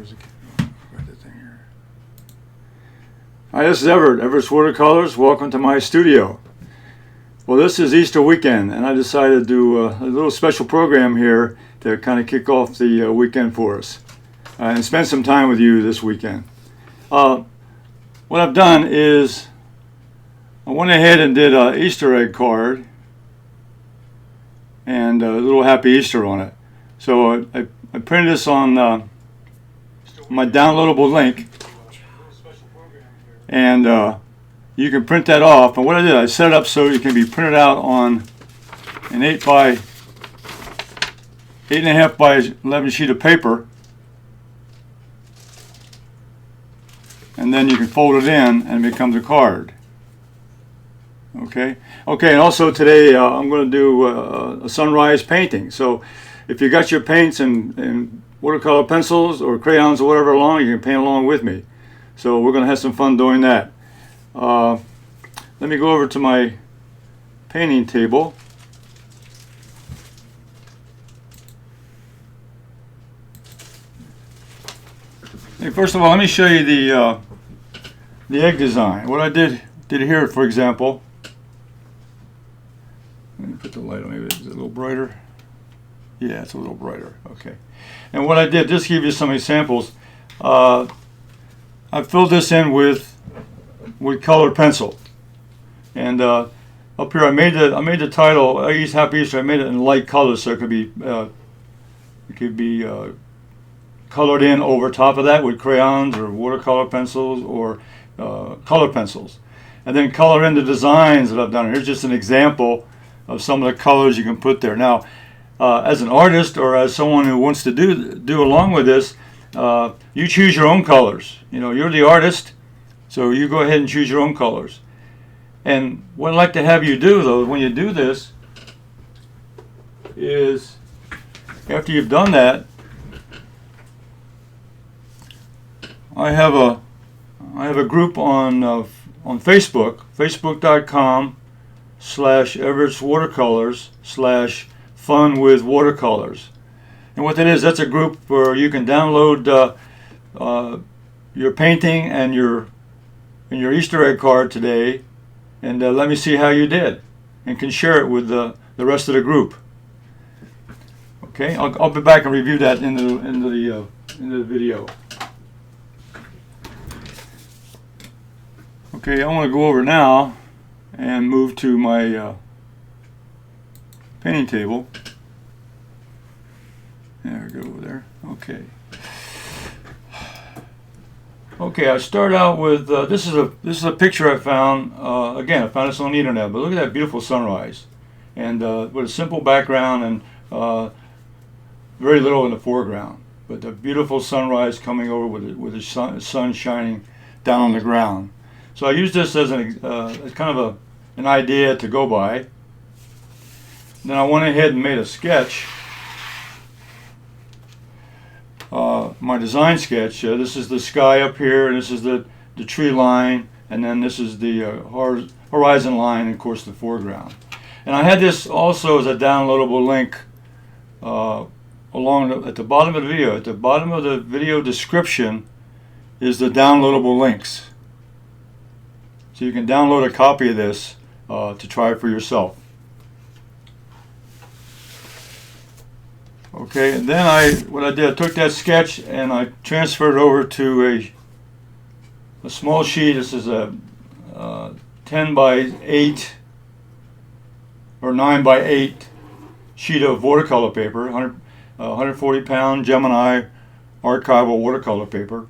Write that thing here. Hi, this is Everett, Everett's Watercolors. Welcome to my studio. Well, this is Easter weekend, and I decided to do a little special program here to kind of kick off the weekend for us and spend some time with you this weekend. What I've done is I went ahead and did an Easter egg card and a little Happy Easter on it. So I printed this on my downloadable link, and you can print that off. And what I did, I set it up so it can be printed out on an 8.5 by 11 sheet of paper, and then you can fold it in and it becomes a card. Okay, and also today I'm going to do a sunrise painting. So if you got your paints and watercolor pencils or crayons or whatever along, you can paint along with me. So we're going to have some fun doing that. Let me go over to my painting table. Hey, first of all, let me show you the egg design. What I did here, for example. Let me put the light on. Maybe it's a little brighter. Yeah, it's a little brighter. Okay. And what I did, just to give you some examples, I filled this in with colored pencil, and up here I made the title Happy Easter. I made it in light colors so it could be colored in over top of that with crayons or watercolor pencils or color pencils, and then color in the designs that I've done. Here's just an example of some of the colors you can put there. Now, as an artist or as someone who wants to do along with this, you choose your own colors. You know, you're the artist, so you go ahead and choose your own colors. And what I'd like to have you do, though, when you do this, is after you've done that, I have a group on Facebook, facebook.com/Everetts Watercolors /fun with watercolors. And what that is, that's a group where you can download your painting and your Easter egg card today, and let me see how you did, and can share it with the rest of the group. Okay, I'll be back and review that in the video. Okay, I want to go over now and move to my painting table. There we go, over there. Okay, I start out with this is a picture I found. Again, I found this on the internet, but look at that beautiful sunrise, and with a simple background and very little in the foreground, but the beautiful sunrise coming over with the sun shining down on the ground. So I used this as kind of an idea to go by. Then I went ahead and made a sketch. My design sketch. This is the sky up here, and this is the tree line, and then this is the horizon line, and of course the foreground. And I had this also as a downloadable link at the bottom of the video. At the bottom of the video description is the downloadable links. So you can download a copy of this to try it for yourself. Okay, and then I took that sketch and I transferred it over to a small sheet. This is a 10 by 8 or 9 by 8 sheet of watercolor paper, 140 pound Gemini archival watercolor paper.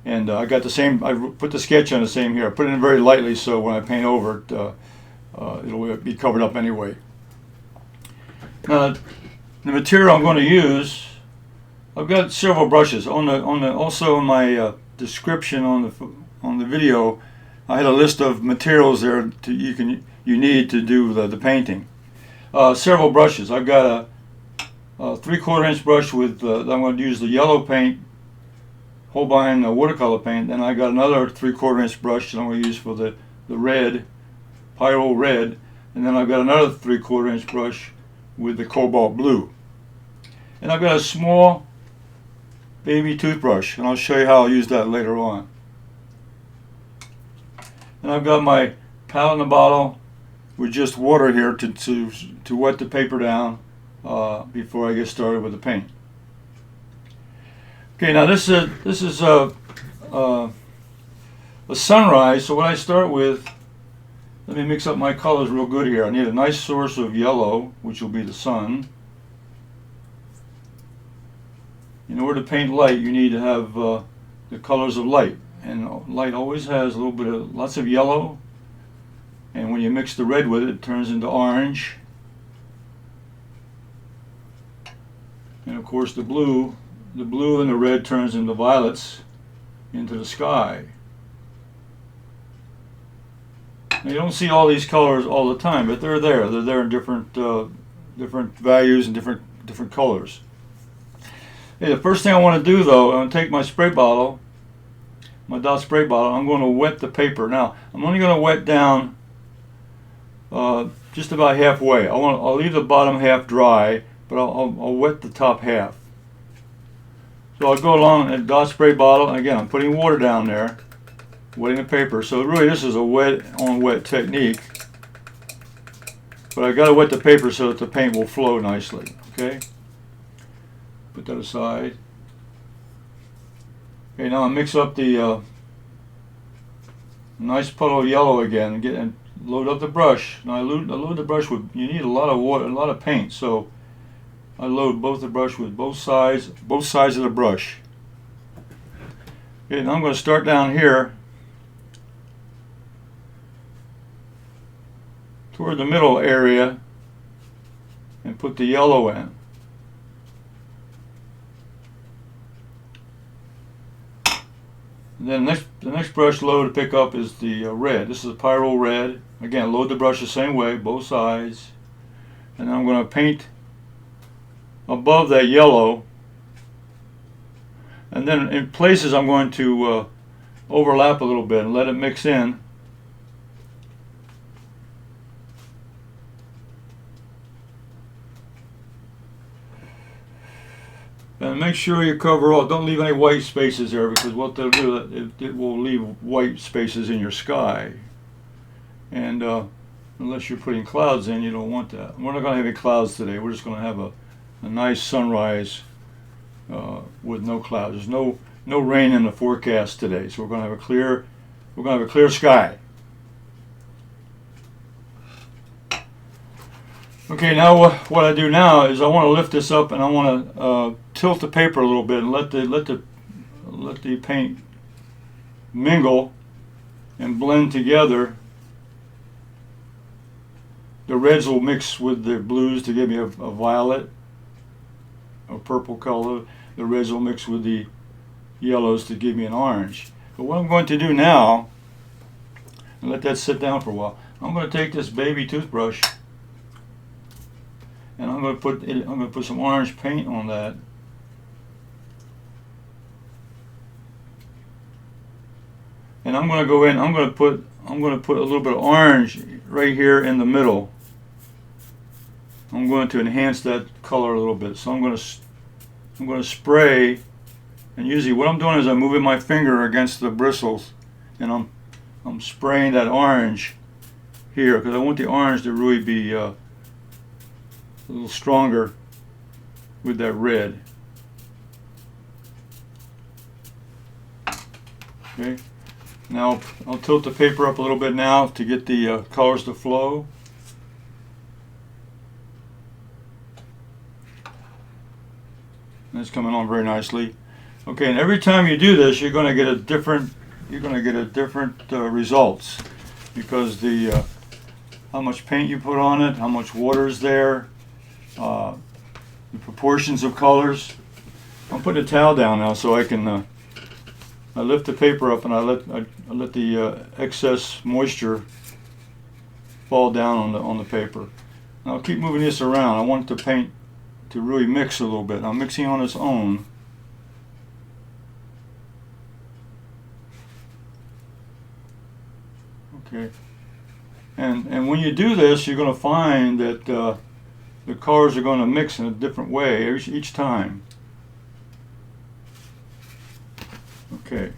And I got the same. I put the sketch on the same here. I put it in very lightly, so when I paint over it, it'll be covered up anyway. Now, the material I'm going to use, I've got several brushes. Also in my description on the video, I had a list of materials there you need to do the painting. Several brushes. I've got a 3/4 inch brush with. I'm going to use the yellow paint. Holbein watercolor paint, and I got another 3/4 inch brush that I'm going to use for the red, pyro red, and then I've got another 3/4 inch brush with the cobalt blue. And I've got a small baby toothbrush, and I'll show you how I'll use that later on. And I've got my palette in a bottle with just water here to wet the paper down before I get started with the paint. Okay, now this is a sunrise. So what I start with, let me mix up my colors real good here. I need a nice source of yellow, which will be the sun. In order to paint light, you need to have the colors of light, and light always has a little bit of lots of yellow. And when you mix the red with it, it turns into orange. And of course the blue and the red turns into violets into the sky. Now, you don't see all these colors all the time, but they're there. They're there in different values and different colors. Hey, the first thing I want to do though, I'm going to take my spray bottle, my dot spray bottle. I'm going to wet the paper. Now I'm only going to wet down just about halfway. I'll leave the bottom half dry, but I'll wet the top half. So I'll go along a dot spray bottle, and again I'm putting water down there, wetting the paper. So really this is a wet on wet technique, but I got to wet the paper so that the paint will flow nicely. Okay, put that aside. Okay, now I mix up the nice puddle of yellow again and load up the brush. Now I load the brush with, you need a lot of water, a lot of paint, so I load both the brush with both sides of the brush. Okay, now I'm going to start down here toward the middle area and put the yellow in. And then the next brush load to pick up is the red. This is a Pyro red. Again, load the brush the same way, both sides. And then I'm going to paint above that yellow. And then in places I'm going to overlap a little bit and let it mix in. And make sure you cover all, don't leave any white spaces there, because what they'll do, it will leave white spaces in your sky. And unless you're putting clouds in, you don't want that. We're not going to have any clouds today. We're just going to have a nice sunrise with no clouds. There's no rain in the forecast today, so we're going to have a clear sky. Okay, now what I do now is I want to lift this up, and I want to tilt the paper a little bit and let the paint mingle and blend together. The reds will mix with the blues to give me a violet or purple color. The reds will mix with the yellows to give me an orange. But what I'm going to do now, and let that sit down for a while, I'm going to take this baby toothbrush, and I'm going to put some orange paint on that. And I'm going to go in. I'm going to put a little bit of orange right here in the middle. I'm going to enhance that color a little bit. So I'm going to spray, and usually what I'm doing is I'm moving my finger against the bristles, and I'm spraying that orange here, because I want the orange to really be a little stronger with that red. Okay, now I'll tilt the paper up a little bit now to get the colors to flow. And it's coming on very nicely. Okay, and every time you do this, you're going to get a different results, because the how much paint you put on it, how much water is there, the proportions of colors. I'm putting a towel down now so I can I lift the paper up, and I let the excess moisture fall down on the paper. Now I'll keep moving this around. I want the paint to really mix a little bit. Now, mixing on its own. Okay, and when you do this, you're going to find that the colors are going to mix in a different way each time. Okay.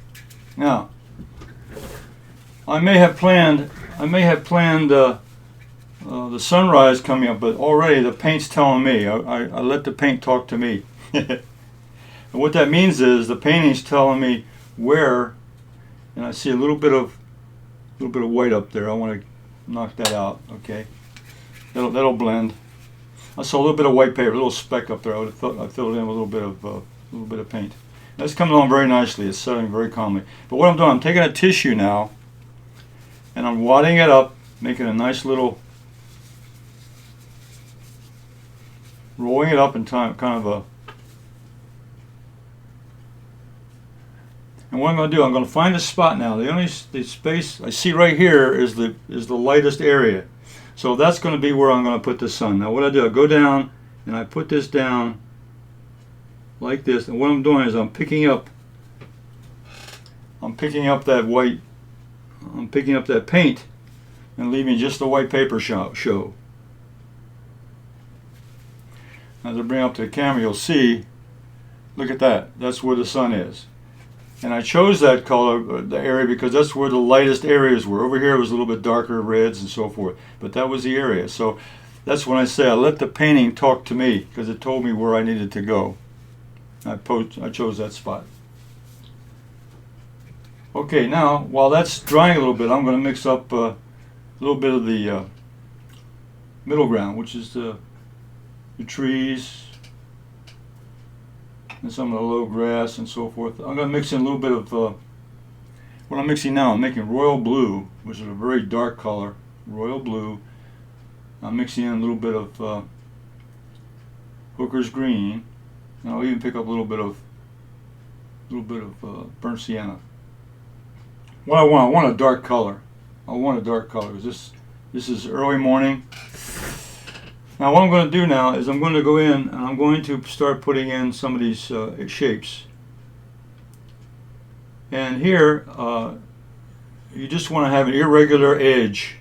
Now, I may have planned the sunrise coming up, but already the paint's telling me. I let the paint talk to me. And what that means is the painting's telling me where, and I see a little bit of white up there. I want to knock that out. Okay, that'll blend. I saw a little bit of white paper, a little speck up there. I filled it in with a little bit of paint. That's coming along very nicely. It's settling very calmly. But what I'm doing, I'm taking a tissue now, and I'm wadding it up, making a nice little, rolling it up in time, kind of a. And what I'm going to do, I'm going to find a spot now. The space I see right here is the lightest area. So that's going to be where I'm going to put the sun. Now what I do, I go down and I put this down like this. And what I'm doing is I'm picking up that white, I'm picking up that paint and leaving just the white paper show. As I bring up to the camera, you'll see, look at that. That's where the sun is. And I chose that color, the area, because that's where the lightest areas were. Over here was a little bit darker reds and so forth, but that was the area. So that's when I say I let the painting talk to me, because it told me where I needed to go. I chose that spot. Okay, now while that's drying a little bit, I'm going to mix up a little bit of the middle ground, which is the trees and some of the low grass and so forth. I'm going to mix in a little bit of what I'm mixing now. I'm making royal blue, which is a very dark color, royal blue. I'm mixing in a little bit of Hooker's green, and I'll even pick up a little bit of burnt sienna. What I want a dark color. I want a dark color because this is early morning. Now what I'm going to do now is I'm going to go in and I'm going to start putting in some of these shapes. And here you just want to have an irregular edge.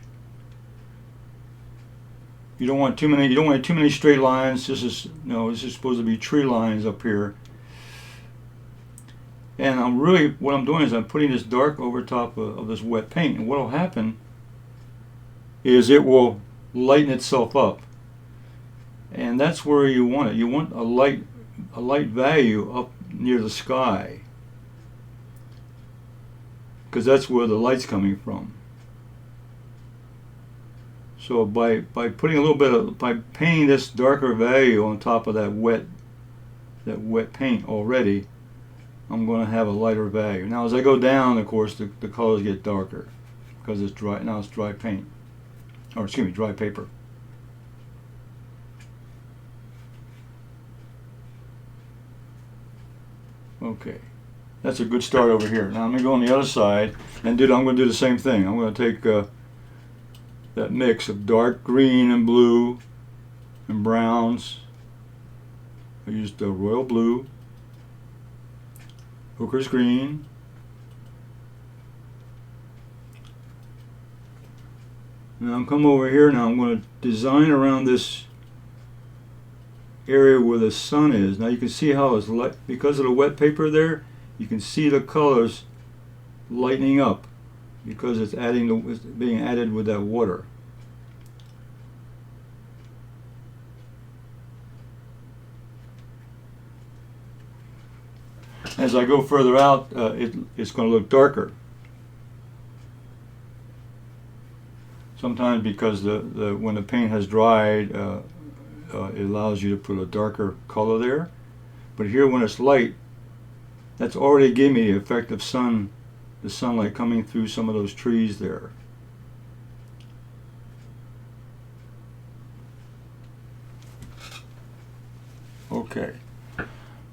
You don't want too many. You don't want too many straight lines. This is supposed to be tree lines up here. And what I'm doing is I'm putting this dark over top of this wet paint. And what will happen is it will lighten itself up. And that's where you want it. You want a light value up near the sky, because that's where the light's coming from. So by putting a little bit by painting this darker value on top of that wet paint already, I'm going to have a lighter value. Now as I go down, of course, the colors get darker because it's dry. Now it's dry paint, or excuse me, dry paper. Okay, that's a good start over here. Now I'm going to go on the other side and I'm going to do the same thing. I'm going to take that mix of dark green and blue and browns. I used royal blue, Hooker's green, now I'm come over here. Now I'm going to design around this area where the sun is. Now you can see how it's light because of the wet paper there. You can see the colors lightening up because it's being added with that water. As I go further out, it's going to look darker. Sometimes because when the paint has dried, it allows you to put a darker color there. But here when it's light, that's already giving me the effect of the sunlight coming through some of those trees there. Okay.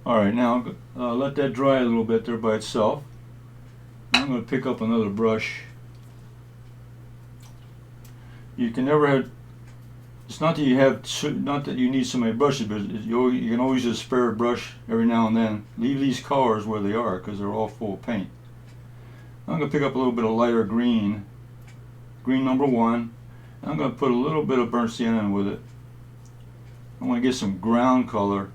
Alright, now let that dry a little bit there by itself. I'm going to pick up another brush. You can never have, it's not that you need so many brushes, but you can always just spare a brush every now and then. Leave these colors where they are because they're all full of paint. I'm going to pick up a little bit of lighter green, green number 1. And I'm going to put a little bit of burnt sienna in with it. I want to get some ground color.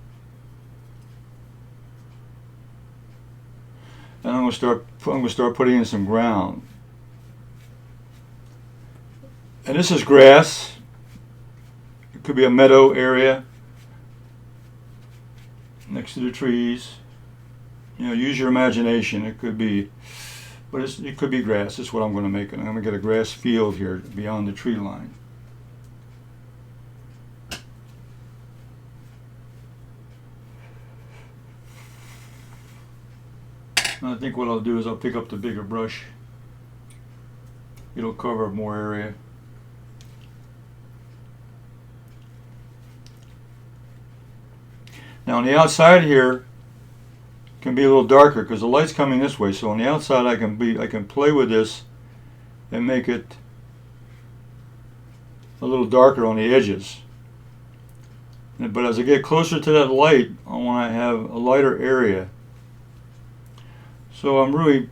and I'm gonna start putting in some ground. And this is grass. It could be a meadow area next to the trees. You know, use your imagination. It could be, but it could be grass. That's what I'm going to make it. I'm going to get a grass field here beyond the tree line. And I think what I'll do is I'll pick up the bigger brush. It'll cover more area. Now on the outside here can be a little darker because the light's coming this way. So on the outside I can play with this and make it a little darker on the edges. But as I get closer to that light, I want to have a lighter area. So I'm really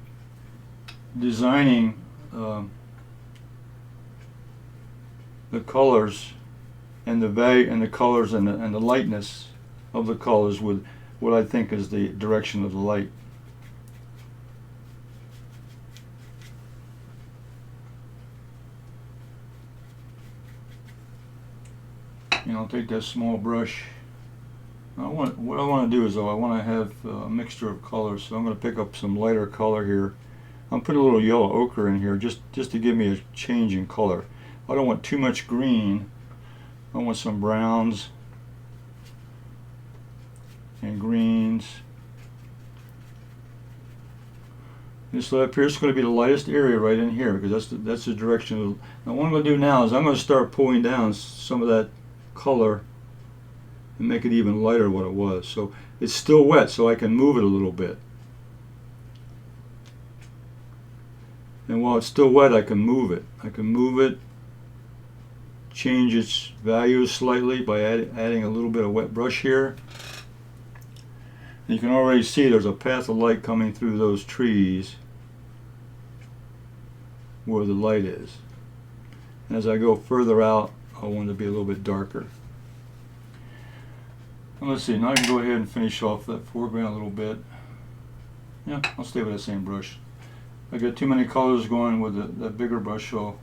designing the colors and the value and the colors and the lightness of the colors with what I think is the direction of the light. And I'll take that small brush. What I want to do is, though, I want to have a mixture of colors. So I'm going to pick up some lighter color here. I'm putting a little yellow ochre in here just to give me a change in color. I don't want too much green. I want some browns and greens. This up here is going to be the lightest area right in here because that's the direction of. Now what I'm going to do now is I'm going to start pulling down some of that color and make it even lighter what it was. So it's still wet, so I can move it a little bit. And while it's still wet, I can move it. I can move it, change its value slightly by adding a little bit of wet brush here. And you can already see there's a path of light coming through those trees where the light is. And as I go further out, I want it to be a little bit darker. And let's see, now I can go ahead and finish off that foreground a little bit. Yeah, I'll stay with that same brush. I got too many colors going with that bigger brush, so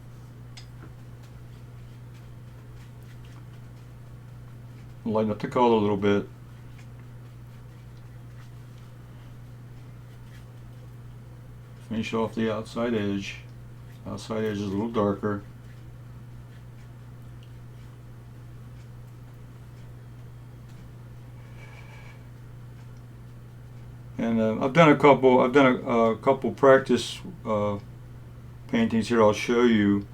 I'll lighten up the color a little bit. Finish off the outside edge. Outside edge is a little darker. And I've done a couple practice paintings here. I'll show you,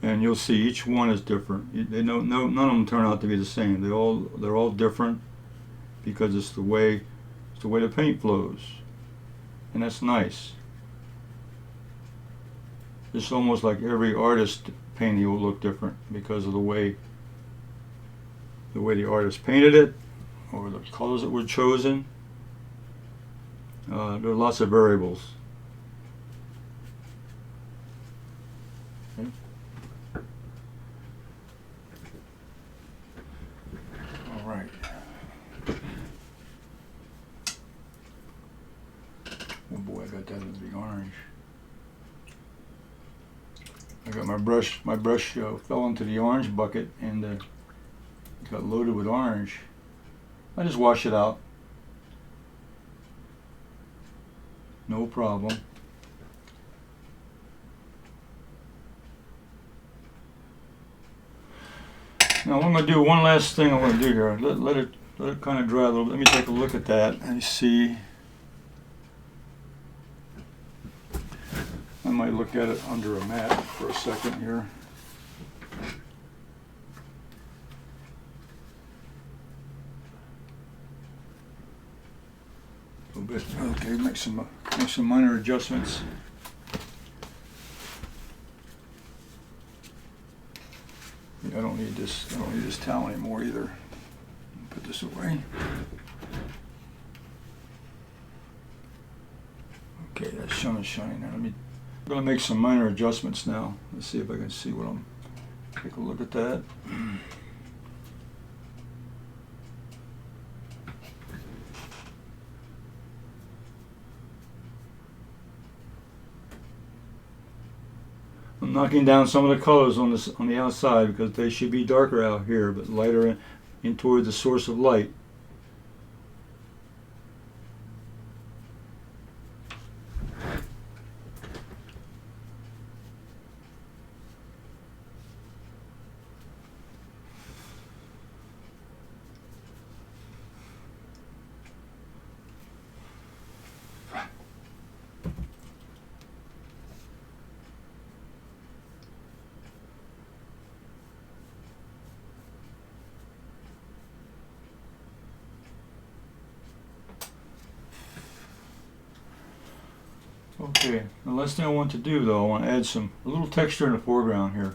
and you'll see each one is different. None of them turn out to be the same. They're all different because it's the way the paint flows, and that's nice. It's almost like every artist painting will look different because of the way the artist painted it, or the colors that were chosen. There are lots of variables. Okay. All right. Oh boy, I got that in the orange. I got my brush. My brush fell into the orange bucket and it got loaded with orange. I just wash it out. No problem. Now what I'm going to do, one last thing I'm going to do here. Let it kind of dry a little bit. Let me take a look at that and see. I might look at it under a mat for a second here. A little bit. Okay, make some minor adjustments. I don't need this towel anymore either. Put this away. Okay, that sun is shining now. I'm going to make some minor adjustments now. Let's see if I can see what I'm. Take a look at that. I'm knocking down some of the colors on this on the outside because they should be darker out here, but lighter in toward the source of light. Okay, the last thing I want to do though, I want to add a little texture in the foreground here.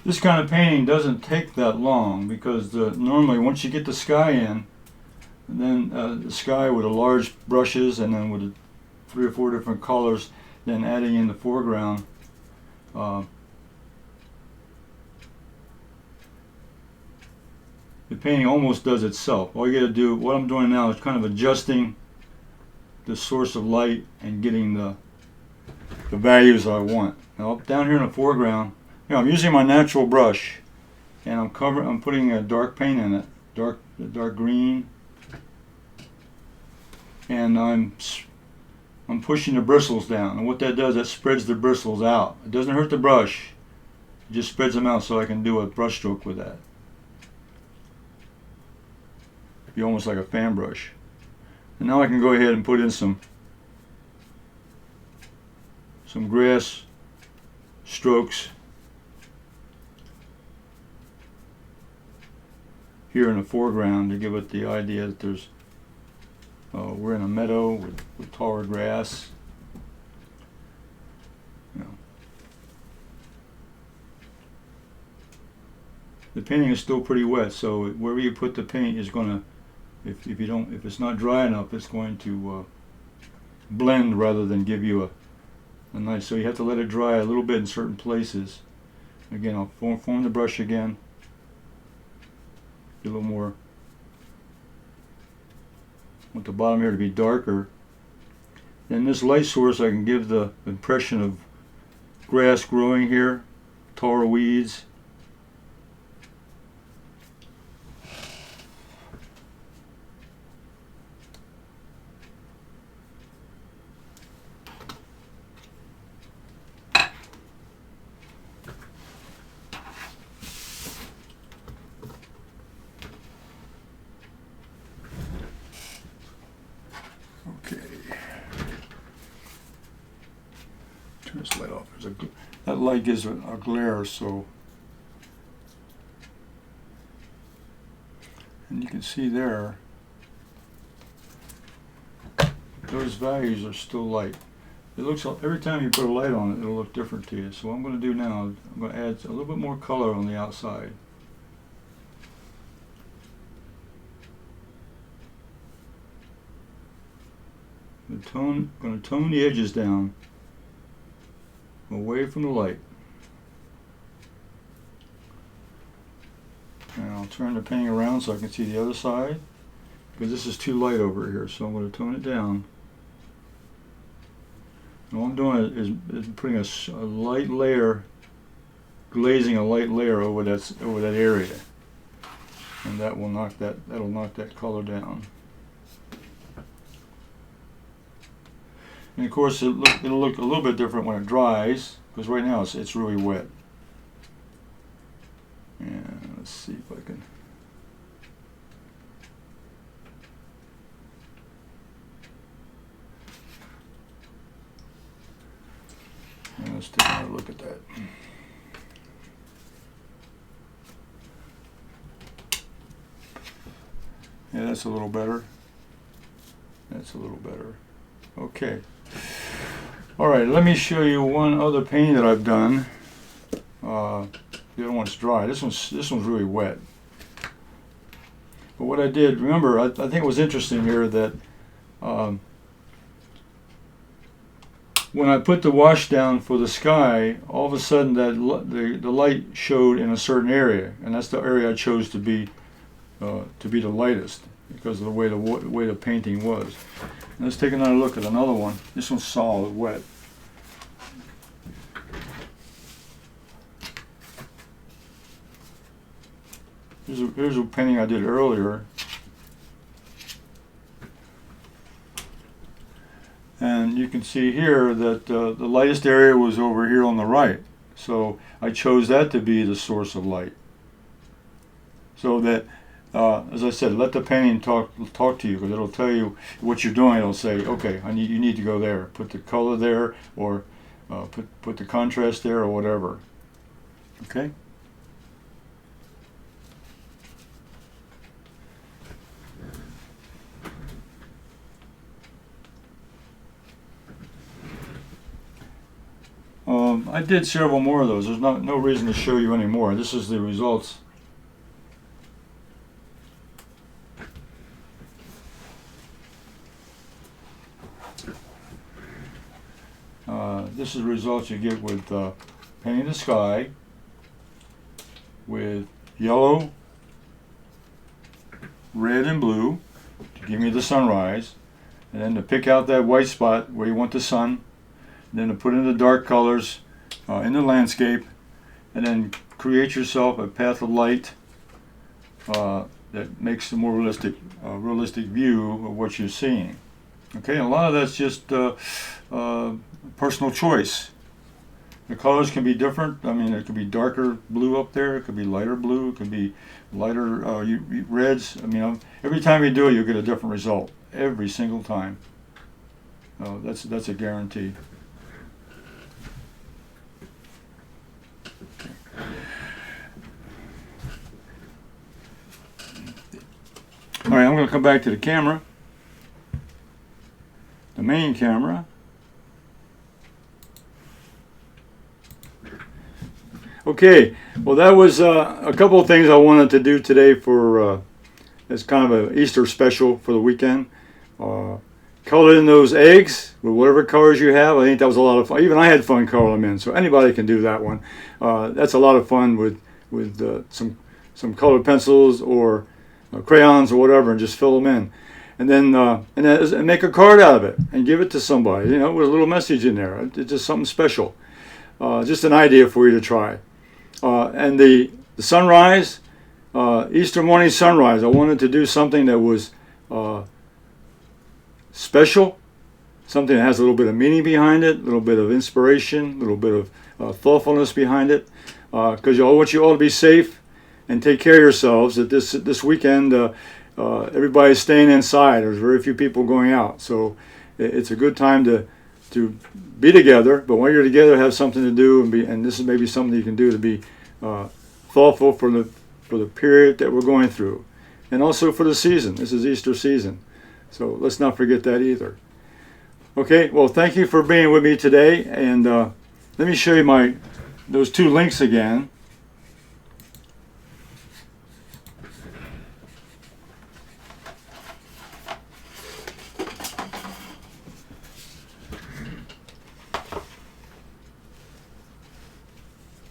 This kind of painting doesn't take that long because normally once you get the sky in, and then the sky with the large brushes and then with the 3 or 4 different colors, then adding in the foreground, the painting almost does itself. All you got to do, what I'm doing now is kind of adjusting the source of light and getting the values I want. Now down here in the foreground, I'm using my natural brush, and I'm putting a dark paint in it, dark green, and I'm pushing the bristles down. And what that does, that spreads the bristles out. It doesn't hurt the brush; it just spreads them out so I can do a brush stroke with that. Be almost like a fan brush. And now I can go ahead and put in some grass strokes here in the foreground to give it the idea that there's we're in a meadow with taller grass. The painting is still pretty wet, so wherever you put the paint is going to, if it's not dry enough, it's going to blend rather than give you a nice. So you have to let it dry a little bit in certain places. Again, I'll form the brush again. Get a little more. I want the bottom here to be darker. Then this light source, I can give the impression of grass growing here, taller weeds. Okay. Turn this light off. That light gives a glare, so. And you can see there, those values are still light. It looks like every time you put a light on it, it'll look different to you. So what I'm going to do now, I'm going to add a little bit more color on the outside. I'm going to tone the edges down away from the light. And I'll turn the painting around so I can see the other side, because this is too light over here, so I'm going to tone it down. And all I'm doing is putting a light layer, glazing a light layer over that area, and that'll knock that color down. And of course, it'll look a little bit different when it dries, because right now it's really wet. And let's see if I can. And let's take another look at that. Yeah, that's a little better. That's a little better. Okay. All right, let me show you one other painting that I've done. The other one's dry. This one's really wet. But what I did, remember, I think it was interesting here that when I put the wash down for the sky, all of a sudden that the light showed in a certain area, and that's the area I chose to be the lightest. because of the way the painting was. And let's take another look at another one. This one's solid, wet. Here's a painting I did earlier. And you can see here that the lightest area was over here on the right. So I chose that to be the source of light. So that, as I said, let the painting talk to you, because it'll tell you what you're doing. It'll say, okay, you need to go there. Put the color there, or put the contrast there, or whatever. Okay? I did several more of those. There's no reason to show you any more. This is the results. This is the results you get with painting the sky with yellow, red, and blue to give me the sunrise, and then to pick out that white spot where you want the sun, and then to put in the dark colors in the landscape, and then create yourself a path of light that makes a more realistic view of what you're seeing. Okay, and a lot of that's just personal choice. The colors can be different. I mean, it could be darker blue up there. It could be lighter blue. It could be lighter reds. I mean, every time you do it, you'll get a different result every single time. That's a guarantee. All right, I'm going to come back to the camera, the main camera. Okay, well, that was a couple of things I wanted to do today for as kind of an Easter special for the weekend. Color in those eggs with whatever colors you have. I think that was a lot of fun. Even I had fun coloring them in, so anybody can do that one. That's a lot of fun with some colored pencils or crayons or whatever, and just fill them in, and then and make a card out of it and give it to somebody. You know, with a little message in there. It's just something special. Just an idea for you to try. And the sunrise, Easter morning sunrise, I wanted to do something that was special, something that has a little bit of meaning behind it, a little bit of inspiration, a little bit of thoughtfulness behind it, because I want you all to be safe and take care of yourselves. That this weekend, everybody's staying inside. There's very few people going out, so it's a good time to be together. But when you're together, have something to do, and this is maybe something you can do to be thoughtful for the period that we're going through, and also for the season. This is Easter season, so let's not forget that either. Okay, well, thank you for being with me today, and let me show you those two links again.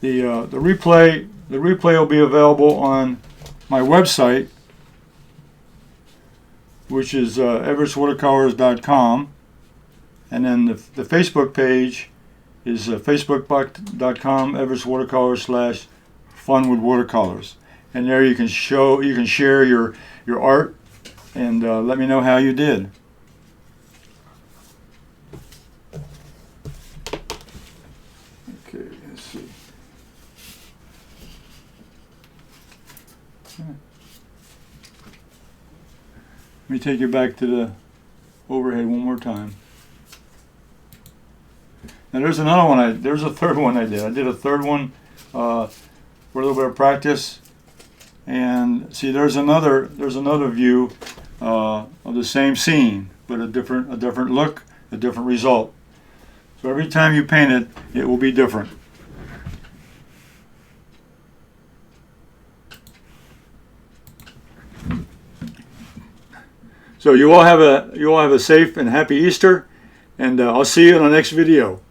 The replay will be available on my website, which is everettswatercolors.com, and then the Facebook page is facebook.com everettswatercolors/fun with watercolors, and there you can share your art and let me know how you did. Okay, let's see. Let me take you back to the overhead one more time. Now there's another one. There's a third one I did. I did a third one for a little bit of practice. And see, there's another view of the same scene, but a different look, a different result. So every time you paint it, it will be different. So you all have a safe and happy Easter, and I'll see you in the next video.